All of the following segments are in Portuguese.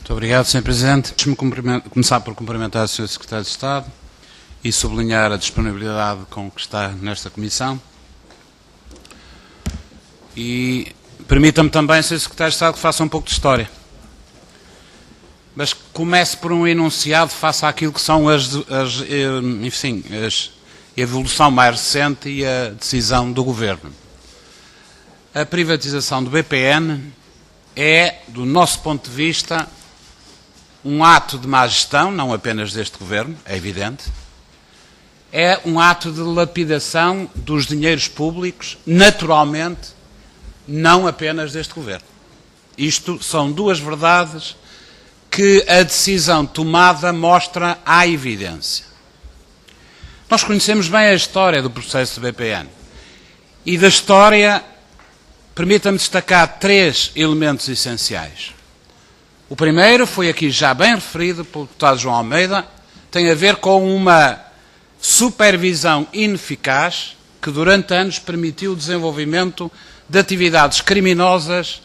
Muito obrigado, Sr. Presidente. Deixe-me começar por cumprimentar o Sr. Secretário de Estado e sublinhar a disponibilidade com que está nesta Comissão. E permita-me também, Sr. Secretário de Estado, que faça um pouco de história. Mas comece por um enunciado face àquilo que são a evolução mais recente e a decisão do Governo. A privatização do BPN é, do nosso ponto de vista, um ato de má gestão, não apenas deste Governo, é evidente. É um ato de lapidação dos dinheiros públicos, naturalmente, não apenas deste Governo. Isto são duas verdades que a decisão tomada mostra à evidência. Nós conhecemos bem a história do processo do BPN. E da história, permita-me destacar três elementos essenciais. O primeiro foi aqui já bem referido pelo deputado João Almeida, tem a ver com uma supervisão ineficaz que durante anos permitiu o desenvolvimento de atividades criminosas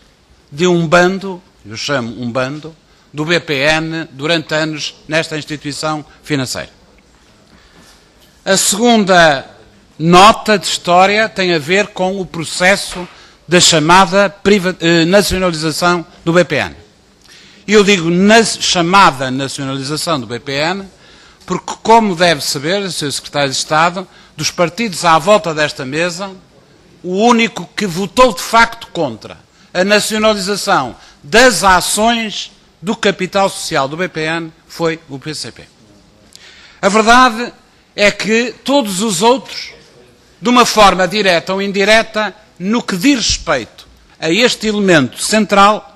de um bando, eu chamo um bando, do BPN durante anos nesta instituição financeira. A segunda nota de história tem a ver com o processo da chamada nacionalização do BPN. Eu digo chamada nacionalização do BPN porque, como deve saber, Sr. Secretário de Estado, dos partidos à volta desta mesa, o único que votou de facto contra a nacionalização das ações do capital social do BPN foi o PCP. A verdade é que todos os outros, de uma forma direta ou indireta, no que diz respeito a este elemento central,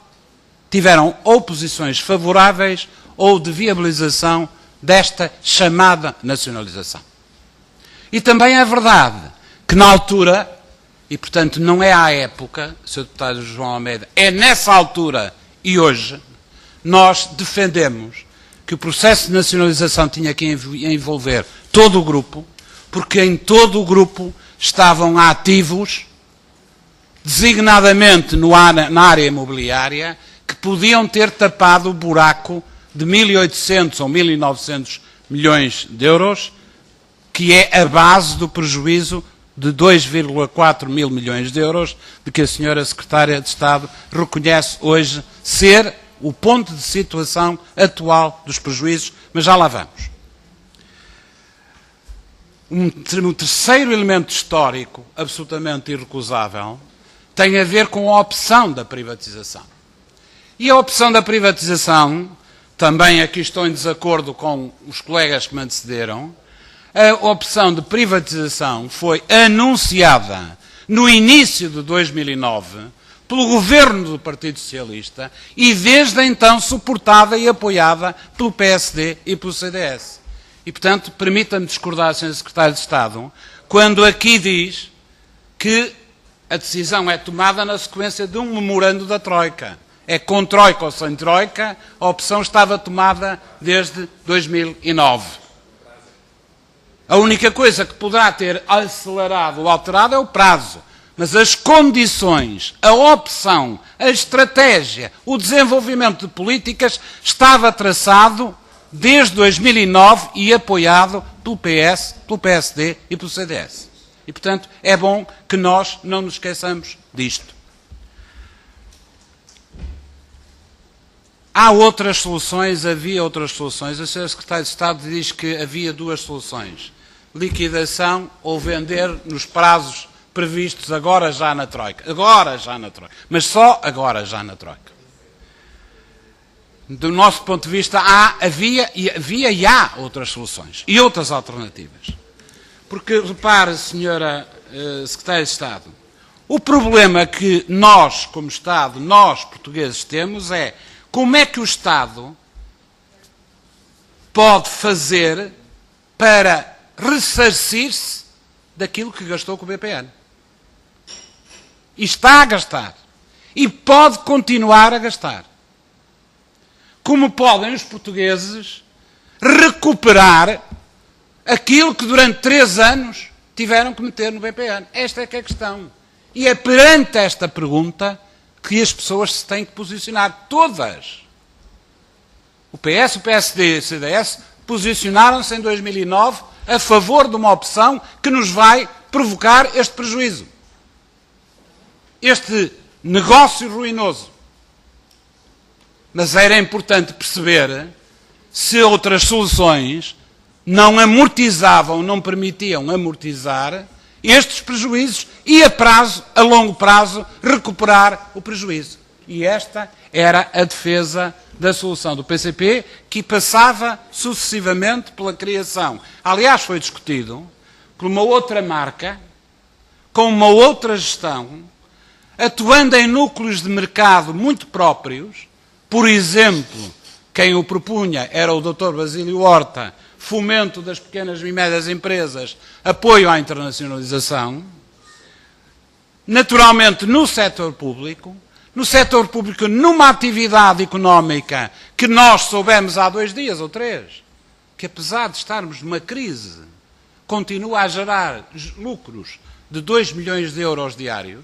tiveram ou posições favoráveis ou de viabilização desta chamada nacionalização. E também é verdade que na altura, e portanto não é à época, Sr. Deputado João Almeida, é nessa altura e hoje, nós defendemos que o processo de nacionalização tinha que envolver todo o grupo, porque em todo o grupo estavam ativos, designadamente na área imobiliária, que podiam ter tapado o buraco de 1.800 ou 1.900 milhões de euros, que é a base do prejuízo de 2,4 mil milhões de euros, de que a Sra. Secretária de Estado reconhece hoje ser o ponto de situação atual dos prejuízos, mas já lá vamos. Um terceiro elemento histórico, absolutamente irrecusável, tem a ver com a opção da privatização. E a opção da privatização, também aqui estou em desacordo com os colegas que me antecederam, a opção de privatização foi anunciada no início de 2009 pelo governo do Partido Socialista e desde então suportada e apoiada pelo PSD e pelo CDS. E, portanto, permita-me discordar, Sr. Secretário de Estado, quando aqui diz que a decisão é tomada na sequência de um memorando da Troika. É com Troika ou sem Troika, a opção estava tomada desde 2009. A única coisa que poderá ter acelerado ou alterado é o prazo. Mas as condições, a opção, a estratégia, o desenvolvimento de políticas estava traçado desde 2009 e apoiado pelo PS, pelo PSD e pelo CDS. E, portanto, é bom que nós não nos esqueçamos disto. Há outras soluções, havia outras soluções. A Sra. Secretária de Estado diz que havia duas soluções. Liquidação ou vender nos prazos previstos agora já na Troika. Agora já na Troika. Mas só agora já na Troika. Do nosso ponto de vista, havia e há outras soluções. E outras alternativas. Porque, repare, Sra. Secretária de Estado, o problema que nós, como Estado, nós portugueses temos é como é que o Estado pode fazer para ressarcir-se daquilo que gastou com o BPN. E está a gastar. E pode continuar a gastar. Como podem os portugueses recuperar aquilo que durante 3 anos tiveram que meter no BPN? Esta é que é a questão. E é perante esta pergunta que as pessoas se têm que posicionar. Todas. O PS, o PSD e o CDS posicionaram-se em 2009 a favor de uma opção que nos vai provocar este prejuízo. Este negócio ruinoso. Mas era importante perceber se outras soluções não amortizavam, não permitiam amortizar estes prejuízos e a longo prazo, recuperar o prejuízo. E esta era a defesa da solução do PCP, que passava sucessivamente pela criação. Aliás, foi discutido por uma outra marca, com uma outra gestão, atuando em núcleos de mercado muito próprios. Por exemplo, quem o propunha era o Dr. Basílio Horta, fomento das pequenas e médias empresas, apoio à internacionalização. Naturalmente, no setor público, numa atividade económica que nós soubemos há 2 dias ou 3, que apesar de estarmos numa crise, continua a gerar lucros de 2 milhões de euros diários,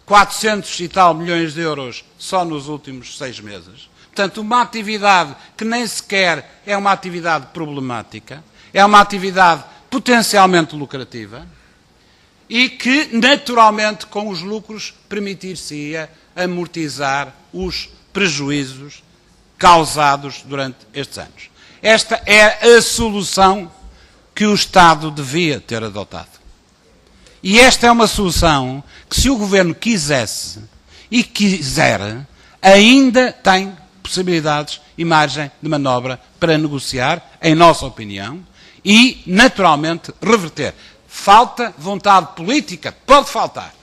400 e tal milhões de euros só nos últimos 6 meses. Portanto, uma atividade que nem sequer é uma atividade problemática, é uma atividade potencialmente lucrativa e que, naturalmente, com os lucros, permitir-se-ia amortizar os prejuízos causados durante estes anos. Esta é a solução que o Estado devia ter adotado. E esta é uma solução que, se o Governo quisesse e quiser, ainda tem possibilidades e margem de manobra para negociar, em nossa opinião, e, naturalmente, reverter. Falta vontade política? Pode faltar.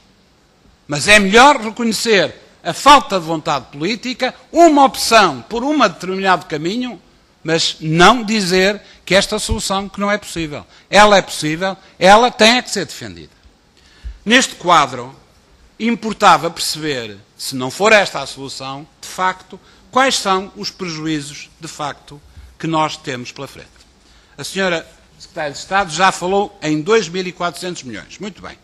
Mas é melhor reconhecer a falta de vontade política, uma opção por um determinado caminho, mas não dizer que esta solução que não é possível. Ela é possível, ela tem que ser defendida. Neste quadro, importava perceber, se não for esta a solução, de facto, quais são os prejuízos, de facto, que nós temos pela frente. A senhora Secretária de Estado já falou em 2.400 milhões. Muito bem.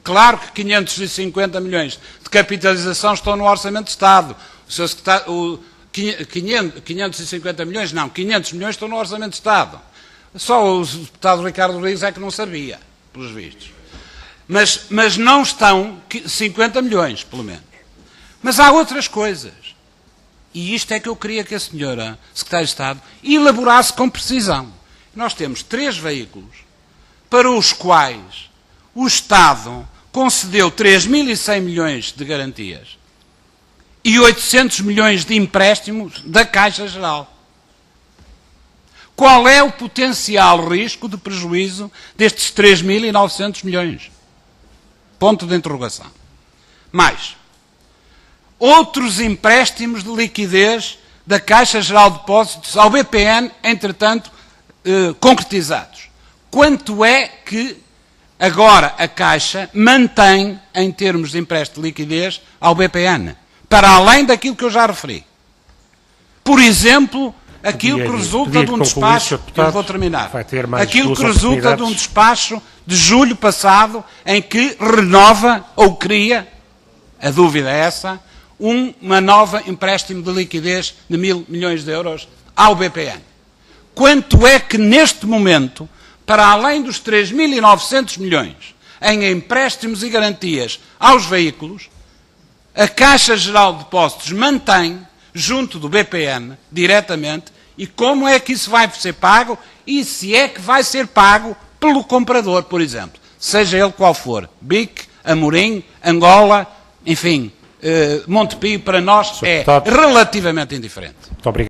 Claro que 550 milhões de capitalização estão no Orçamento de Estado. O seu secretário, 550 milhões, não, 500 milhões estão no Orçamento de Estado. Só o deputado Ricardo Rodrigues é que não sabia, pelos vistos. Mas não estão 50 milhões, pelo menos. Mas há outras coisas. E isto é que eu queria que a senhora Secretária de Estado elaborasse com precisão. Nós temos 3 veículos para os quais o Estado concedeu 3.100 milhões de garantias e 800 milhões de empréstimos da Caixa Geral. Qual é o potencial risco de prejuízo destes 3.900 milhões? Ponto de interrogação. Mais, outros empréstimos de liquidez da Caixa Geral de Depósitos ao BPN, entretanto, concretizados. Quanto é que agora a Caixa mantém em termos de empréstimo de liquidez ao BPN? Para além daquilo que eu já referi. Por exemplo, aquilo que resulta de um despacho, eu vou terminar, aquilo que resulta de um despacho de julho passado em que renova ou cria, a dúvida é essa, uma nova empréstimo de liquidez de 1.000 milhões de euros ao BPN. Quanto é que neste momento, para além dos 3.900 milhões em empréstimos e garantias aos veículos, a Caixa Geral de Depósitos mantém junto do BPN, diretamente, e como é que isso vai ser pago e se é que vai ser pago pelo comprador, por exemplo, seja ele qual for, BIC, Amorim, Angola, enfim, Montepio, para nós é relativamente indiferente. Muito obrigado.